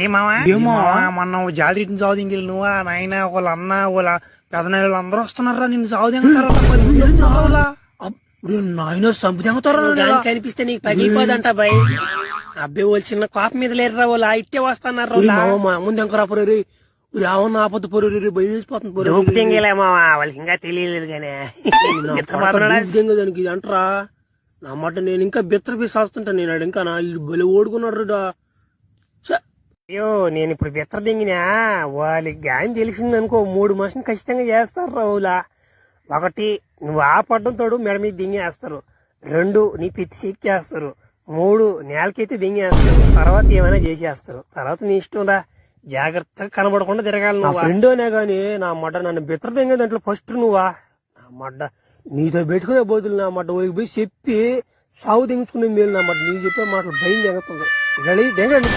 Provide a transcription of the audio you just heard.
ఏమో మొన్న జాలిని చావుదింగి నువ్వా నాయన వాళ్ళ అన్న వాళ్ళ పెదనాయ వాళ్ళు అందరూ వస్తున్నారా నిన్ను చావుదింగుతారా నాయన చంపుదింగుతారా కనిపిస్తే నీకు పగిలిపోదంట బాయ్. అబ్బాయి వాళ్ళు చిన్న కోప మీద లేరురా వాళ్ళు ఇట్టే వస్తున్నారు. ముందు ఎంకరా పొరే రావన్న ఆపద పొరే భయం వేసిపోతుంది వాళ్ళకి ఇంకా తెలియలేదు కానీ దానికి అంటరా నా మాట. నేను ఇంకా బిత్తర పీసి వస్తుంటా నేను ఇంకా నా బలి ఓడుకున్నాడు. అయ్యో నేను ఇప్పుడు బిత్తర దింగినా వాళ్ళకి గాని తెలిసింది అనుకో 3 మనుషులు ఖచ్చితంగా చేస్తారు రావులా. 1 నువ్వు ఆపడ్డం తోడు మెడ మీద దింగేస్తారు. 2 నీ పిత్తి చెక్కేస్తారు. 3 నేలకైతే దింగేస్తారు. తర్వాత ఏమైనా చేసేస్తారు. తర్వాత నీ ఇష్టం రా, జాగ్రత్తగా కనబడకుండా తిరగాలి. నా ఫ్రెండ్నే గాని నా మడ్డ నన్ను బిత్తర దింగే దాంట్లో ఫస్ట్ నువ్వా. నా మడ్డ నీతో పెట్టుకునే బోతులు నా మడ్డ ఊరికి పోయి చెప్పి సాగు దించుకునే మేలు. నా మడ్డ నీకు చెప్పే మాటలు భయం జరుగుతుంది. దింగండి.